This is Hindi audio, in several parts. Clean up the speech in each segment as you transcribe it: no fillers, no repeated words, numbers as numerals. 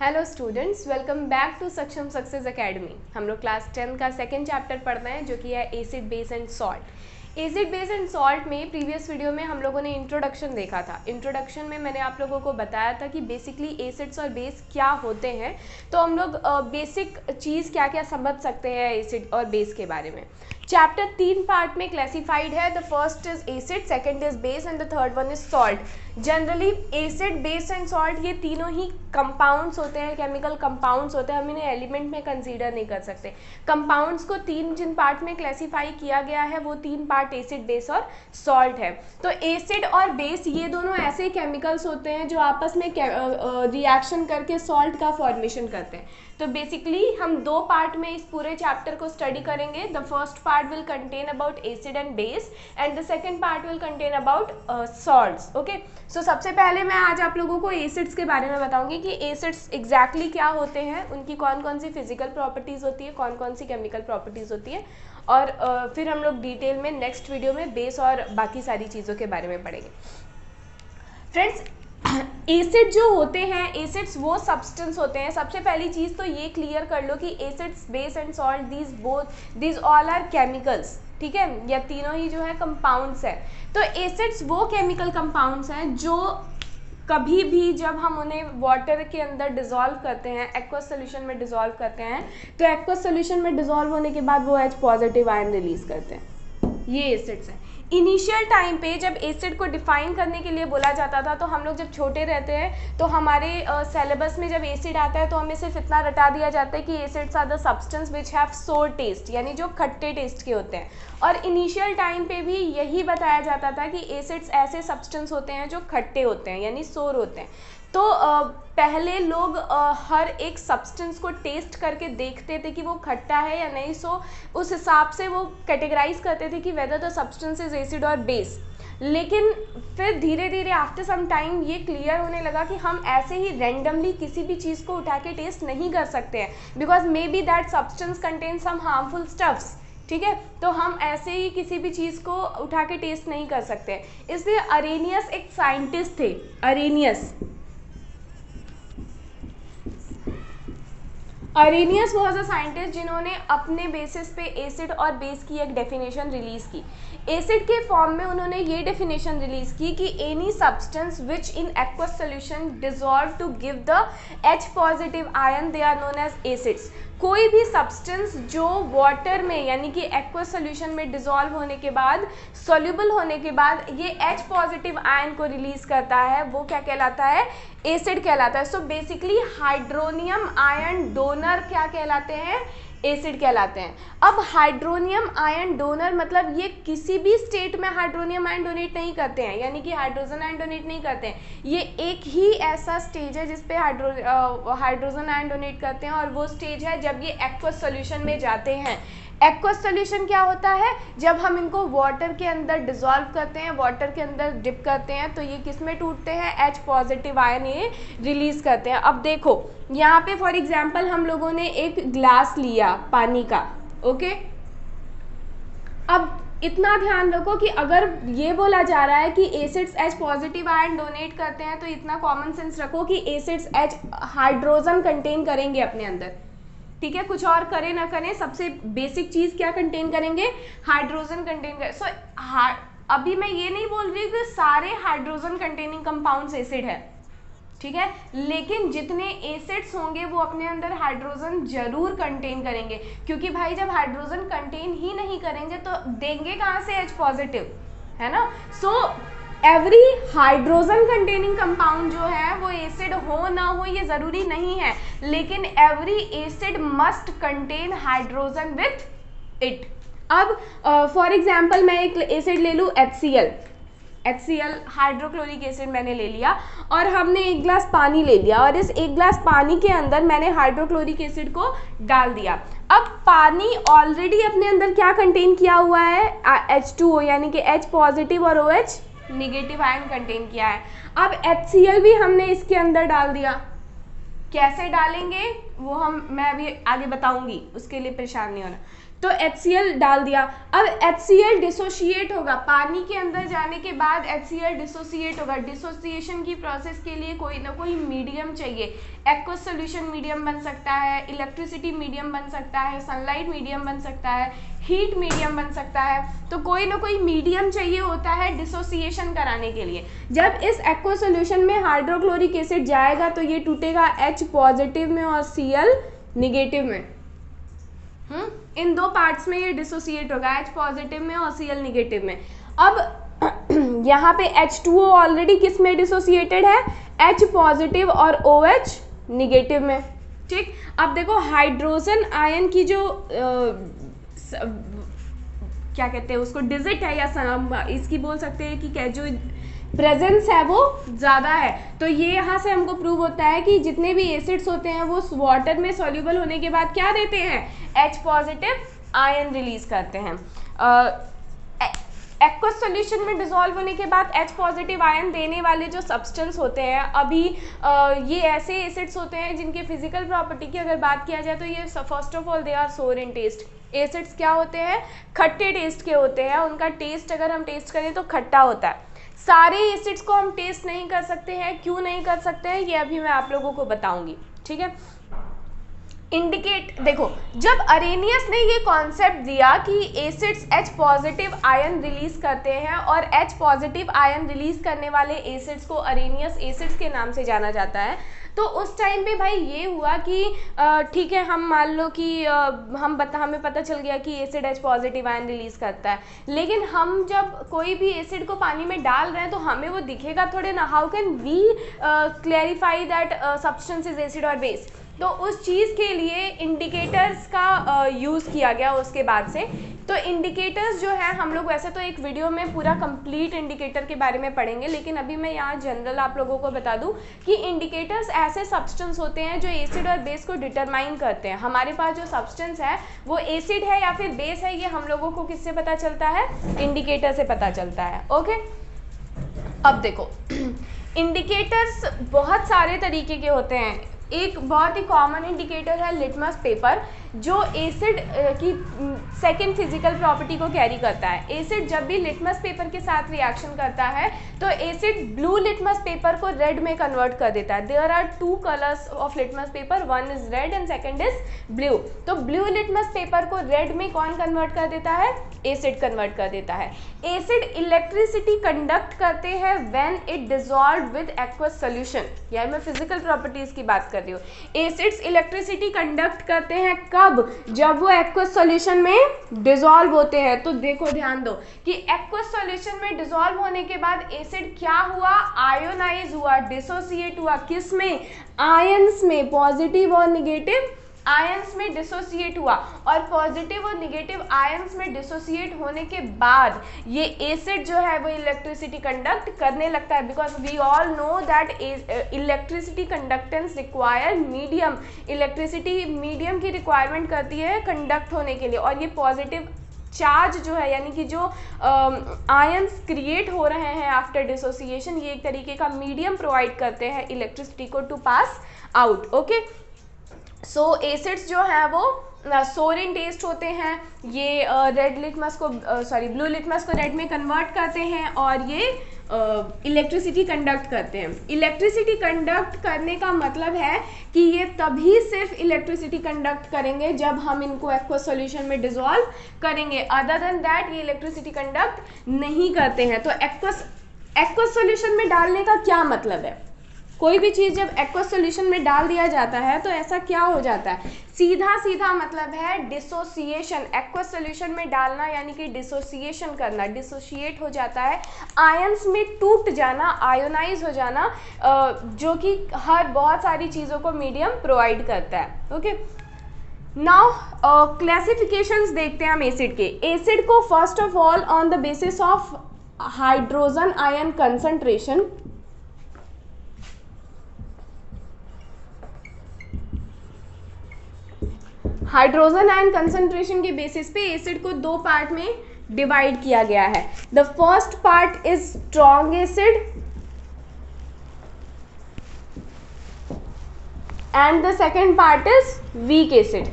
Hello students, welcome back to Saksham success academy. हम लोग क्लास 10 का सेकेंड चैप्टर पढ़ रहे हैं जो कि है acid base and salt. Acid base and salt में प्रीवियस वीडियो में हम लोगों ने इंट्रोडक्शन देखा था। इंट्रोडक्शन में मैंने आप लोगों को बताया था कि बेसिकली एसिड्स और बेस क्या होते हैं। तो हम लोग बेसिक चीज़ क्या क्या समझ सकते हैं एसिड और बेस के बारे में। चैप्टर 3 पार्ट में क्लासिफाइड है। The first is acid, second is base and the third one is salt. Generally acid, base and salt ये तीनों ही कंपाउंड्स होते हैं, केमिकल कंपाउंड्स होते हैं। हम इन्हें एलिमेंट में कंसीडर नहीं कर सकते। कंपाउंड्स को जिन पार्ट में क्लासिफाई किया गया है वो 3 पार्ट एसिड, बेस और सॉल्ट है। तो एसिड और बेस ये दोनों ऐसे केमिकल्स होते हैं जो आपस में रिएक्शन करके सॉल्ट का फॉर्मेशन करते हैं। तो बेसिकली हम 2 पार्ट में इस पूरे चैप्टर को स्टडी करेंगे। The first part will contain about acid and base and the second part will contain about salts. Okay, so सबसे पहले मैं आज आप लोगों को एसिड्स के बारे में बताऊंगी कि एसिड्स एग्जैक्टली क्या होते हैं, उनकी कौन कौन सी फिजिकल प्रॉपर्टीज़ होती है, कौन कौन सी केमिकल प्रॉपर्टीज़ होती है, और फिर हम लोग डिटेल में नेक्स्ट वीडियो में बेस और बाकी सारी चीज़ों के बारे में पढ़ेंगे। फ्रेंड्स, एसिड जो होते हैं, एसिड्स वो सब्सटेंस होते हैं। सबसे पहली चीज़ तो ये क्लियर कर लो कि acids, base and salt these all are chemicals. ठीक है, या तीनों ही जो है कंपाउंड्स है। तो एसिड्स वो केमिकल कंपाउंड्स हैं जो कभी भी जब हम उन्हें वाटर के अंदर डिसॉल्व करते हैं, एक्वस सोल्यूशन में डिसॉल्व करते हैं, तो एक्वस सोल्यूशन में डिसॉल्व होने के बाद वो H पॉजिटिव आयन रिलीज करते हैं। ये एसिड्स हैं। इनिशियल टाइम पे जब एसिड को डिफाइन करने के लिए बोला जाता था, तो हम लोग जब छोटे रहते हैं तो हमारे सिलेबस में जब एसिड आता है तो हमें सिर्फ इतना रटा दिया जाता है कि acids are the substance which have sour taste, यानी जो खट्टे टेस्ट के होते हैं। और इनिशियल टाइम पे भी यही बताया जाता था कि एसिड्स ऐसे सब्सटेंस होते हैं जो खट्टे होते हैं, यानी सोर होते हैं। तो पहले लोग हर एक सब्सटेंस को टेस्ट करके देखते थे कि वो खट्टा है या नहीं। सो उस हिसाब से वो कैटेगराइज करते थे कि whether the substance is acid और बेस। लेकिन फिर धीरे धीरे आफ्टर सम टाइम ये क्लियर होने लगा कि हम ऐसे ही रैंडमली किसी भी चीज़ को उठा के टेस्ट नहीं कर सकते हैं, because may be that substance contain some harmful stuffs. ठीक है, तो हम ऐसे ही किसी भी चीज़ को उठा के टेस्ट नहीं कर सकते। इसलिए अरेनियस एक साइंटिस्ट थे। अरेनियस वॉज अ साइंटिस्ट जिन्होंने अपने बेसिस पे एसिड और बेस की एक डेफिनेशन रिलीज की। एसिड के फॉर्म में उन्होंने ये डेफिनेशन रिलीज की कि any substance which in aqueous solution dissolve to give the H positive ion, they are known as acids. कोई भी सब्सटेंस जो वाटर में यानी कि एक्वस सोल्यूशन में डिसॉल्व होने के बाद, सॉल्युबल होने के बाद ये H पॉजिटिव आयन को रिलीज करता है, वो क्या कहलाता है? एसिड कहलाता है। So basically hydronium ion donor क्या कहलाते हैं? एसिड कहलाते हैं। अब हाइड्रोनियम आयन डोनर मतलब ये किसी भी स्टेट में हाइड्रोनियम आयन डोनेट नहीं करते हैं, यानी कि हाइड्रोजन आयन डोनेट नहीं करते हैं। ये एक ही ऐसा स्टेज है जिसपे हाइड्रोजन आयन डोनेट करते हैं, और वो स्टेज है जब ये एक्वस सॉल्यूशन में जाते हैं। एक्वस सॉल्यूशन क्या होता है? जब हम इनको वाटर के अंदर डिसॉल्व करते हैं, वाटर के अंदर डिप करते हैं, तो ये किस में टूटते हैं? H पॉजिटिव आयन ये रिलीज करते हैं। अब देखो यहाँ पे फॉर एग्जांपल हम लोगों ने एक ग्लास लिया पानी का। ओके, अब इतना ध्यान रखो कि अगर ये बोला जा रहा है कि acids H positive ion donate करते हैं, तो इतना कॉमन सेंस रखो कि एसिड्स H हाइड्रोजन कंटेन करेंगे अपने अंदर। ठीक है, कुछ और करें ना करें, सबसे बेसिक चीज क्या कंटेन करेंगे? हाइड्रोजन कंटेन करें। सो अभी मैं ये नहीं बोल रही कि सारे हाइड्रोजन कंटेनिंग कंपाउंड्स एसिड है, ठीक है, लेकिन जितने एसिड्स होंगे वो अपने अंदर हाइड्रोजन जरूर कंटेन करेंगे, क्योंकि भाई जब हाइड्रोजन कंटेन ही नहीं करेंगे तो देंगे कहाँ से H पॉजिटिव, है ना। So every hydrogen containing compound जो है वो एसिड हो ना हो ये जरूरी नहीं है, लेकिन every acid must contain hydrogen with it. अब फॉर एग्जांपल मैं एक एसिड ले लूँ HCl हाइड्रोक्लोरिक एसिड मैंने ले लिया, और हमने एक ग्लास पानी ले लिया, और इस एक ग्लास पानी के अंदर मैंने हाइड्रोक्लोरिक एसिड को डाल दिया। अब पानी ऑलरेडी अपने अंदर क्या कंटेन किया हुआ है? H2O, यानी कि H पॉजिटिव और OH निगेटिव आयन कंटेन किया है। अब HCl भी हमने इसके अंदर डाल दिया। कैसे डालेंगे वो मैं अभी आगे बताऊंगी, उसके लिए परेशान नहीं होना। तो HCl डाल दिया। अब HCl डिसोशिएट होगा, पानी के अंदर जाने के बाद HCl डिसोशिएट होगा। डिसोसिएशन की प्रोसेस के लिए कोई ना कोई मीडियम चाहिए। एक्वस सॉल्यूशन मीडियम बन सकता है, इलेक्ट्रिसिटी मीडियम बन सकता है, सनलाइट मीडियम बन सकता है, हीट मीडियम बन सकता है। तो कोई ना कोई मीडियम चाहिए होता है डिसोसिएशन कराने के लिए। जब इस एक्वस सॉल्यूशन में हाइड्रोक्लोरिक एसिड जाएगा तो ये टूटेगा H पॉजिटिव में और Cl निगेटिव में। इन दो पार्ट्स में ये डिसोसिएट होगा, H पॉजिटिव में और Cl निगेटिव में। अब यहाँ पे H2O ऑलरेडी किस में डिसोसिएटेड है, H पॉजिटिव और OH निगेटिव में। ठीक, अब देखो हाइड्रोजन आयन की जो क्या कहते हैं उसको, डिजिट है या इसकी बोल सकते हैं कि क्या जो प्रेजेंस है वो ज़्यादा है। तो ये यहाँ से हमको प्रूव होता है कि जितने भी एसिड्स होते हैं वो वाटर में सॉल्युबल होने के बाद क्या देते हैं, H पॉजिटिव आयन रिलीज करते हैं। एक्वस सॉल्यूशन में डिसॉल्व होने के बाद H पॉजिटिव आयन देने वाले जो सब्सटेंस होते हैं, अभी ये ऐसे एसिड्स होते हैं जिनके फिजिकल प्रॉपर्टी की अगर बात किया जाए तो ये first of all they are sour in test. Acids क्या होते हैं, खट्टे टेस्ट के होते हैं, उनका टेस्ट अगर हम टेस्ट करें तो खट्टा होता है। सारे एसिड्स को हम टेस्ट नहीं कर सकते हैं, क्यों नहीं कर सकते हैं ये अभी मैं आप लोगों को बताऊंगी। ठीक है, इंडिकेट देखो, जब अरेनियस ने ये कॉन्सेप्ट दिया कि acids H positive ion release करते हैं और H पॉजिटिव आयन रिलीज करने वाले एसिड्स को अरेनियस एसिड्स के नाम से जाना जाता है, तो उस टाइम पे भाई ये हुआ कि ठीक है, हम मान लो कि हमें पता चल गया कि acid H positive ion release करता है, लेकिन हम जब कोई भी एसिड को पानी में डाल रहे हैं तो हमें वो दिखेगा थोड़े ना। How can we clarify that substance is acid और बेस? तो उस चीज़ के लिए इंडिकेटर्स का यूज़ किया गया उसके बाद से। तो इंडिकेटर्स जो है, हम लोग वैसे तो एक वीडियो में पूरा कंप्लीट इंडिकेटर के बारे में पढ़ेंगे, लेकिन अभी मैं यहाँ जनरल आप लोगों को बता दूँ कि इंडिकेटर्स ऐसे सब्सटेंस होते हैं जो एसिड और बेस को डिटरमाइन करते हैं। हमारे पास जो सब्सटेंस है वो एसिड है या फिर बेस है, ये हम लोगों को किससे पता चलता है, इंडिकेटर से पता चलता है। ओके, अब देखो इंडिकेटर्स बहुत सारे तरीके के होते हैं। एक बहुत ही कॉमन इंडिकेटर है लिटमस पेपर, जो एसिड की सेकेंड फिजिकल प्रॉपर्टी को कैरी करता है। एसिड जब भी लिटमस पेपर के साथ रिएक्शन करता है तो एसिड ब्लू लिटमस पेपर को रेड में कन्वर्ट कर देता है। There are two colours of litmus paper, one is red and second is blue. तो ब्लू लिटमस पेपर को रेड में कौन कन्वर्ट कर देता है, एसिड कन्वर्ट कर देता है। एसिड इलेक्ट्रिसिटी कंडक्ट करते हैं when it dissolve with aqueous solution, यानी मैं फिजिकल प्रॉपर्टीज की बात कर रही हूँ। एसिड्स इलेक्ट्रिसिटी कंडक्ट करते हैं कब, जब वो एक्वस सॉल्यूशन में डिसॉल्व होते हैं। तो देखो ध्यान दो कि एक्वस सॉल्यूशन में डिसॉल्व होने के बाद एसिड क्या हुआ, आयोनाइज हुआ, डिसोसिएट हुआ। किस में, आयंस में, पॉजिटिव और निगेटिव आयंस में डिसोसिएट हुआ। और पॉजिटिव और निगेटिव आयंस में डिसोसिएट होने के बाद ये एसिड जो है वो इलेक्ट्रिसिटी कंडक्ट करने लगता है, because we all know that electricity conductance require medium. Electricity medium की रिक्वायरमेंट करती है कंडक्ट होने के लिए, और ये पॉजिटिव चार्ज जो है, यानी कि जो आयंस क्रिएट हो रहे हैं आफ्टर डिसोसिएशन, ये एक तरीके का मीडियम प्रोवाइड करते हैं इलेक्ट्रिसिटी को to pass out. Okay, so acids जो है वो सोर इन टेस्ट होते हैं। ये रेड लिटमस को ब्लू लिटमस को रेड में कन्वर्ट करते हैं और ये इलेक्ट्रिसिटी कंडक्ट करते हैं। इलेक्ट्रिसिटी कंडक्ट करने का मतलब है कि ये तभी सिर्फ इलेक्ट्रिसिटी कंडक्ट करेंगे जब हम इनको एक्वस सॉल्यूशन में डिसॉल्व करेंगे, अदर देन दैट ये इलेक्ट्रिसिटी कंडक्ट नहीं करते हैं। तो एक्वस सॉल्यूशन में डालने का क्या मतलब है, कोई भी चीज़ जब एक्वस सॉल्यूशन में डाल दिया जाता है तो ऐसा क्या हो जाता है, सीधा सीधा मतलब है डिसोसिएशन। एक्वस सॉल्यूशन में डालना यानी कि डिसोसिएशन करना, डिसोशिएट हो जाता है, आयंस में टूट जाना, आयोनाइज हो जाना, जो कि हर बहुत सारी चीज़ों को मीडियम प्रोवाइड करता है। ओके, नाउ क्लासिफिकेशंस देखते हैं हम एसिड के। एसिड को first of all on the basis of hydrogen ion concentration, hydrogen ion concentration के बेसिस पे एसिड को दो पार्ट में डिवाइड किया गया है। The first part is strong acid and the second part is weak acid.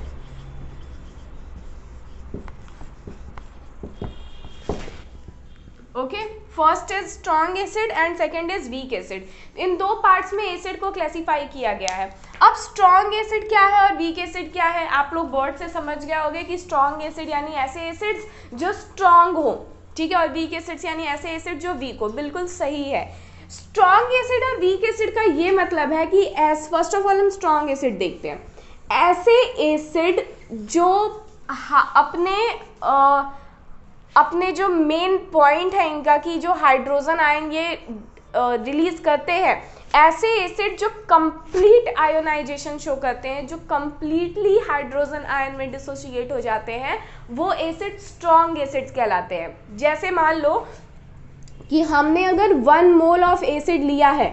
Okay, first is strong acid and second is weak acid. इन दो पार्ट्स में एसिड को क्लासीफाई किया गया है। अब स्ट्रॉन्ग एसिड क्या है और वीक एसिड क्या है, आप लोग वर्ड से समझ गए होंगे कि स्ट्रॉन्ग एसिड यानी ऐसे एसिड्स जो स्ट्रॉन्ग हो, ठीक है, और वीक एसिड्स यानी ऐसे एसिड जो वीक हो। बिल्कुल सही है। स्ट्रॉन्ग एसिड और वीक एसिड का ये मतलब है कि एज फर्स्ट ऑफ ऑल हम स्ट्रॉन्ग एसिड देखते हैं, ऐसे एसिड जो अपने जो मेन पॉइंट है इनका कि जो हाइड्रोजन आयन ये रिलीज करते हैं, ऐसे एसिड जो कंप्लीट आयोनाइजेशन शो करते हैं, जो कंप्लीटली हाइड्रोजन आयन में डिसोसिएट हो जाते हैं, वो एसिड स्ट्रॉन्ग एसिड्स कहलाते हैं। जैसे मान लो कि हमने अगर 1 मोल ऑफ एसिड लिया है,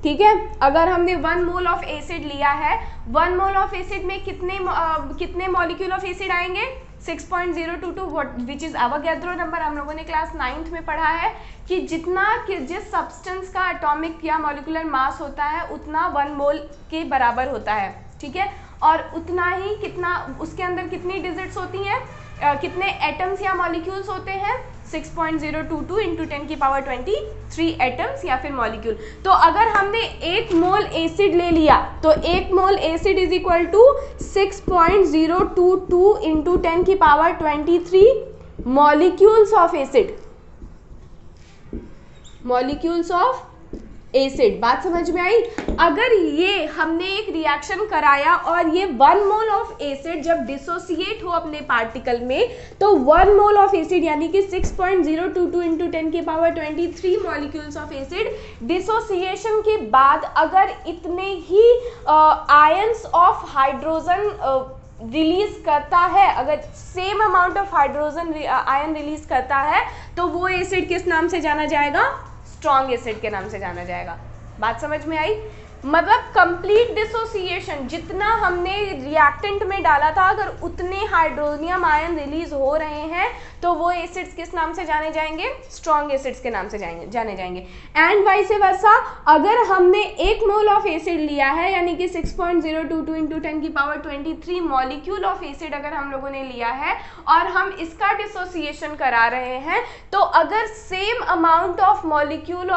ठीक है, अगर हमने 1 मोल ऑफ एसिड लिया है, 1 मोल ऑफ एसिड में कितने मॉलिक्यूल ऑफ एसिड आएंगे, 6.022, विच इज एवोगैड्रो नंबर। हम लोगों ने क्लास 9th में पढ़ा है कि जिस सब्सटेंस का एटॉमिक या मॉलिक्यूलर मास होता है उतना 1 मोल के बराबर होता है, ठीक है, और उतना ही कितना उसके अंदर कितनी डिजिट्स होती हैं, कितने एटम्स या मॉलिक्यूल्स होते हैं, 6.022 इंटू 10 की पावर 23 एटम्स या फिर मॉलिक्यूल। तो अगर हमने 1 मोल एसिड ले लिया तो 1 mole acid is equal to 6.022 into 10 की power 23 molecules of acid, molecules of acid. बात समझ में आई? अगर ये हमने एक रिएक्शन कराया और ये 1 मोल ऑफ एसिड जब डिसोसिएट हो अपने पार्टिकल में, तो 1 मोल ऑफ एसिड यानी कि 6.022 इंटू 10 की power 23 molecules of acid dissociation के बाद अगर इतने ही आयंस ऑफ हाइड्रोजन रिलीज करता है, अगर same amount of hydrogen ion release करता है, तो वो एसिड किस नाम से जाना जाएगा, स्ट्रॉन्ग एसिड के नाम से जाना जाएगा। बात समझ में आई? मतलब कंप्लीट डिसोसिएशन, जितना हमने रिएक्टेंट में डाला था अगर उतने हाइड्रोनियम आयन रिलीज हो रहे हैं तो वो एसिड्स किस नाम से जाने जाएंगे, स्ट्रॉन्ग एसिड्स के नाम से जाने जाएंगे। एंड वाइस वर्सा, अगर हमने 1 मोल ऑफ एसिड लिया है यानी कि 6.022 इंटू 10 की पावर 23 मॉलिक्यूल ऑफ एसिड अगर हम लोगों ने लिया है और हम इसका डिसोसिएशन करा रहे हैं, तो अगर same amount of molecule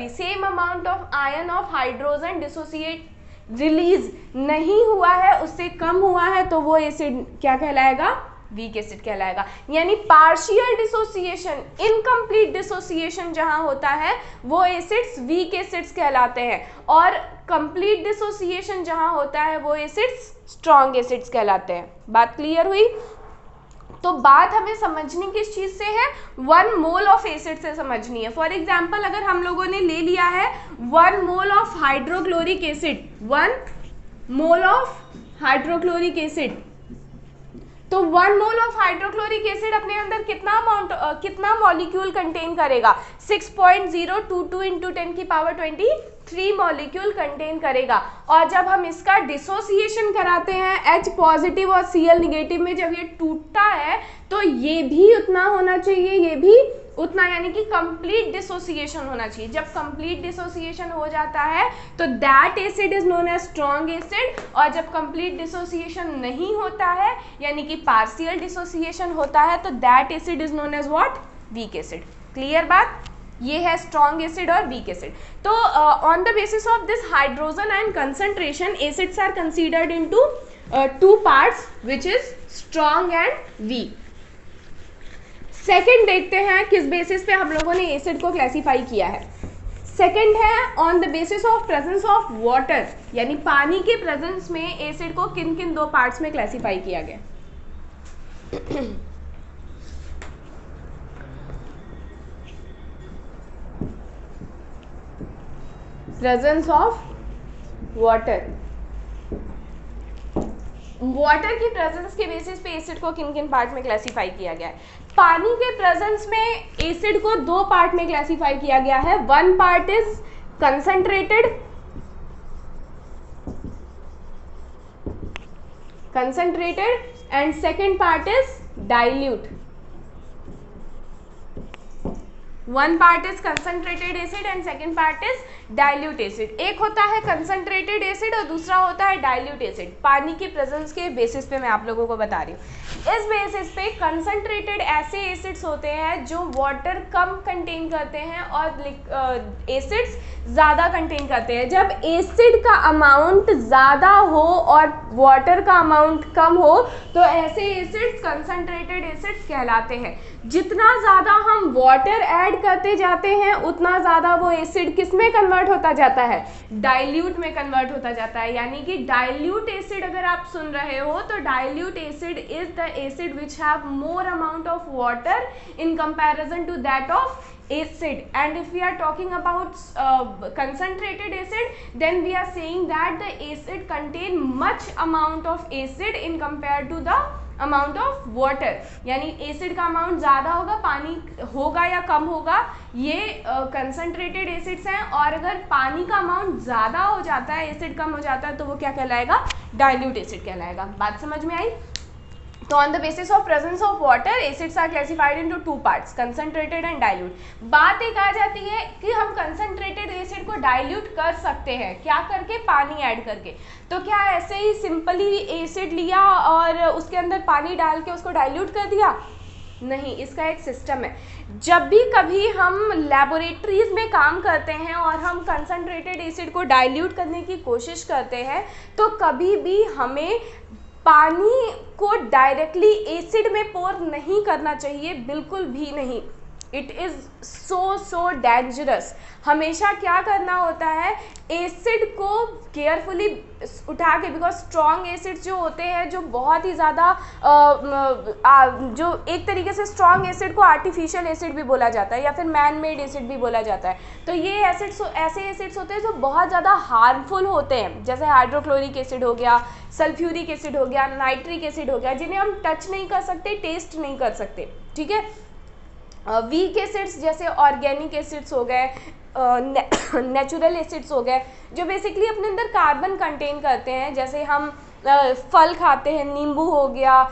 same amount of ion of hydrogen dissociate release नहीं हुआ है, उससे कम हुआ है, तो वो एसिड क्या कहलाएगा, वीक एसिड कहलाएगा। यानी पार्शियल डिसोसिएशन, इनकम्प्लीट डिसोसिएशन जहां होता है वो एसिड्स वीक एसिड्स कहलाते हैं, और कंप्लीट डिसोसिएशन जहां होता है वो एसिड्स स्ट्रॉन्ग एसिड्स कहलाते हैं। बात क्लियर हुई? तो बात हमें समझनी किस चीज से है, 1 मोल ऑफ एसिड से समझनी है। फॉर एग्जाम्पल अगर हम लोगों ने ले लिया है 1 mole of hydrochloric acid, 1 mole of hydrochloric acid, तो 1 मोल ऑफ हाइड्रोक्लोरिक एसिड अपने अंदर कितना मॉलिक्यूल कंटेन करेगा, 6.022 इंटू 10 की पावर 23 मॉलिक्यूल कंटेन करेगा। और जब हम इसका डिसोसिएशन कराते हैं H पॉजिटिव और Cl निगेटिव में, जब ये टूटता है तो ये भी उतना होना चाहिए, ये भी उतना, यानी कि कंप्लीट डिसोसिएशन होना चाहिए। जब कंप्लीट डिसोसिएशन हो जाता है तो that acid is known as strong acid, और जब कंप्लीट डिसोसिएशन नहीं होता है यानी कि पार्शियल डिसोसिएशन होता है तो that acid is known as what, weak acid. Clear बात? ये है स्ट्रॉन्ग एसिड और वीक एसिड। तो on the basis of this hydrogen ion concentration acids are considered into 2 parts which is strong and weak. Second देखते हैं किस बेसिस पे हम लोगों ने एसिड को क्लासीफाई किया है। सेकेंड है on the basis of presence of water, यानी पानी के प्रेजेंस में एसिड को किन किन 2 पार्ट्स में क्लासीफाई किया गया। प्रेजेंस ऑफ वाटर, वाटर की प्रेजेंस के बेसिस पे एसिड को किन किन पार्ट में क्लासीफाई किया गया है। पानी के प्रेजेंस में एसिड को 2 पार्ट में क्लासीफाई किया गया है। 1 part is concentrated and second part is dilute. One part is concentrated acid and second part is dilute acid. एक होता है कंसंट्रेटेड एसिड और दूसरा होता है डाइल्यूट एसिड। पानी की प्रेजेंस के बेसिस पे मैं आप लोगों को बता रही हूँ। इस बेसिस पे कंसंट्रेटेड ऐसे एसिड्स होते हैं जो वाटर कम कंटेन करते हैं और एसिड्स ज़्यादा कंटेन करते हैं। जब एसिड का अमाउंट ज़्यादा हो और वाटर का अमाउंट कम हो तो ऐसे एसिड्स कंसंट्रेटेड एसिड्स कहलाते हैं। जितना ज़्यादा हम वाटर ऐड करते जाते हैं उतना ज़्यादा वो एसिड किस में कन्वर्ट होता जाता है, डाइल्यूट में कन्वर्ट होता जाता है। यानी कि डाइल्यूट एसिड अगर आप सुन रहे हो तो dilute acid is the acid which have more amount of water in comparison to that of acid. And if we are talking about concentrated acid, then we are saying that the acid contain much amount of acid in compared to the amount of water. यानी एसिड का अमाउंट ज़्यादा होगा, पानी होगा या कम होगा, ये कंसनट्रेटेड एसिड्स हैं। और अगर पानी का अमाउंट ज़्यादा हो जाता है, एसिड कम हो जाता है, तो वो क्या कहलाएगा, डाइल्यूट एसिड कहलाएगा। बात समझ में आई? तो on the basis of presence of water acids are classified into two parts, concentrated and dilute. बात एक आ जाती है कि हम कंसंट्रेटेड एसिड को डाइल्यूट कर सकते हैं, क्या करके, पानी ऐड करके। तो क्या ऐसे ही सिंपली एसिड लिया और उसके अंदर पानी डाल के उसको डाइल्यूट कर दिया? नहीं, इसका एक सिस्टम है। जब भी कभी हम लैबोरेटरीज में काम करते हैं और हम कंसंट्रेटेड एसिड को डाइल्यूट करने की कोशिश करते हैं तो कभी भी हमें पानी को डायरेक्टली एसिड में पोर नहीं करना चाहिए, बिल्कुल भी नहीं। It is so dangerous. हमेशा क्या करना होता है, एसिड को केयरफुली उठा के, बिकॉज स्ट्रॉन्ग एसिड्स जो होते हैं, जो बहुत ही ज़्यादा जो एक तरीके से स्ट्रॉन्ग एसिड को आर्टिफिशियल एसिड भी बोला जाता है या फिर मैन मेड एसिड भी बोला जाता है। तो ये एसिड्स ऐसे एसिड्स होते हैं जो बहुत ज़्यादा हार्मफुल होते हैं, जैसे हाइड्रोक्लोरिक एसिड हो गया, सल्फ्यूरिक एसिड हो गया, नाइट्रिक एसिड हो गया, जिन्हें हम टच नहीं कर सकते, टेस्ट नहीं कर सकते। ठीक है। वीक एसिड्स जैसे ऑर्गेनिक एसिड्स हो गए, नेचुरल एसिड्स हो गए, जो बेसिकली अपने अंदर कार्बन कंटेन करते हैं। जैसे हम फल खाते हैं, नींबू हो गया,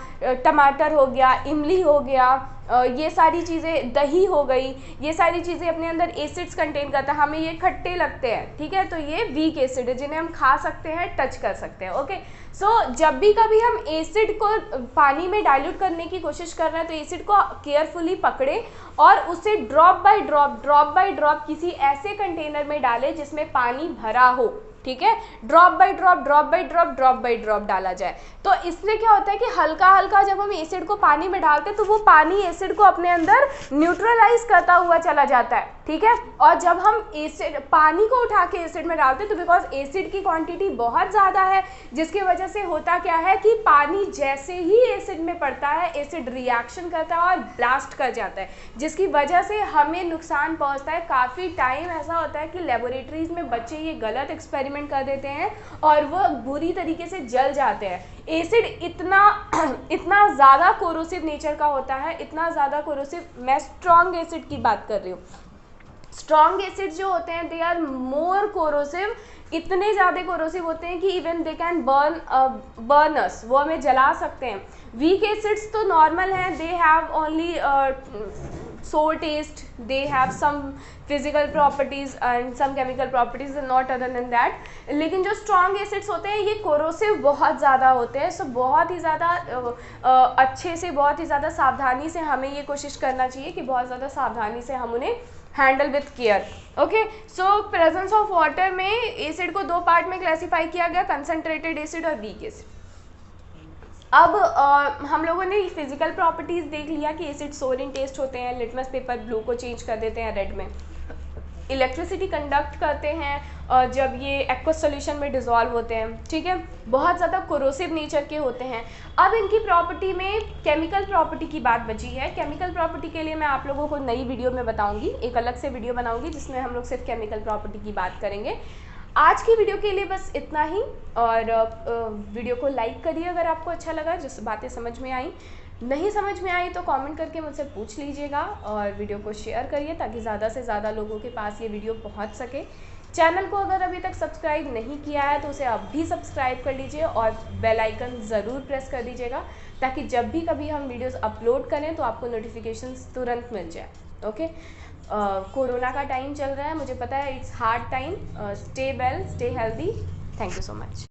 टमाटर हो गया, इमली हो गया, ये सारी चीज़ें, दही हो गई, ये सारी चीज़ें अपने अंदर एसिड्स कंटेन करता है। हमें ये खट्टे लगते हैं, ठीक है, तो ये वीक एसिड है जिन्हें हम खा सकते हैं, टच कर सकते हैं। ओके, सो जब भी कभी हम एसिड को पानी में डाइल्यूट करने की कोशिश कर रहे हैं तो एसिड को केयरफुली पकड़े और उसे ड्रॉप बाय ड्रॉप किसी ऐसे कंटेनर में डालें जिसमें पानी भरा हो। ठीक है, ड्रॉप बाय ड्रॉप डाला जाए। तो इससे क्या होता है कि हल्का हल्का जब हम एसिड को पानी में डालते हैं तो वो पानी एसिड को अपने अंदर न्यूट्रलाइज करता हुआ चला जाता है। ठीक है, और जब हम एसिड पानी को उठा के एसिड में डालते हैं तो बिकॉज एसिड की क्वांटिटी बहुत ज़्यादा है, जिसकी वजह से होता क्या है कि पानी जैसे ही एसिड में पड़ता है, एसिड रिएक्शन करता है और ब्लास्ट कर जाता है, जिसकी वजह से हमें नुकसान पहुंचता है। काफ़ी टाइम ऐसा होता है कि लेबोरेटरीज में बच्चे ये गलत एक्सपेरिमेंट कर देते हैं और वह बुरी तरीके से जल जाते हैं। एसिड इतना ज़्यादा कोरोसिव नेचर का होता है, इतना ज़्यादा कोरोसिव। मैं स्ट्रॉन्ग एसिड की बात कर रही हूँ। स्ट्रॉन्ग एसिड जो होते हैं दे आर मोर कोरोसिव, इतने ज़्यादा कोरोसिव होते हैं कि इवन दे कैन बर्न अस, वो हमें जला सकते हैं। वीक एसिड्स तो नॉर्मल हैं, they have only sour taste, they have some physical properties and some chemical properties and not other than that। लेकिन जो strong acids होते हैं ये corrosive बहुत ज़्यादा होते हैं। सो बहुत ही ज़्यादा अच्छे से, बहुत ही ज़्यादा सावधानी से हमें ये कोशिश करना चाहिए कि बहुत ज़्यादा सावधानी से हम उन्हें handle with care. Okay, so presence of water में एसिड को दो पार्ट में क्लासीफाई किया गया, कंसनट्रेटेड एसिड और वीक एसिड। अब हम लोगों ने फिजिकल प्रॉपर्टीज़ देख लिया कि एसिड सोर इन टेस्ट होते हैं, लिटमस पेपर ब्लू को चेंज कर देते हैं रेड में, इलेक्ट्रिसिटी कंडक्ट करते हैं जब ये एक्वस सॉल्यूशन में डिज़ोल्व होते हैं। ठीक है, बहुत ज़्यादा कोरोसिव नेचर के होते हैं। अब इनकी प्रॉपर्टी में केमिकल प्रॉपर्टी की बात बची है। केमिकल प्रॉपर्टी के लिए मैं आप लोगों को नई वीडियो में बताऊँगी, एक अलग से वीडियो बनाऊँगी जिसमें हम लोग सिर्फ केमिकल प्रॉपर्टी की बात करेंगे। आज की वीडियो के लिए बस इतना ही, और वीडियो को लाइक करिए अगर आपको अच्छा लगा, जिस बातें समझ में आई। नहीं समझ में आई तो कमेंट करके मुझसे पूछ लीजिएगा, और वीडियो को शेयर करिए ताकि ज़्यादा से ज़्यादा लोगों के पास ये वीडियो पहुंच सके। चैनल को अगर अभी तक सब्सक्राइब नहीं किया है तो उसे अब भी सब्सक्राइब कर लीजिए और बेल आइकन ज़रूर प्रेस कर दीजिएगा ताकि जब भी कभी हम वीडियोज़ अपलोड करें तो आपको नोटिफिकेशंस तुरंत मिल जाए। ओके, कोरोना का टाइम चल रहा है, मुझे पता है it's hard time. Stay well, stay healthy. Thank you so much.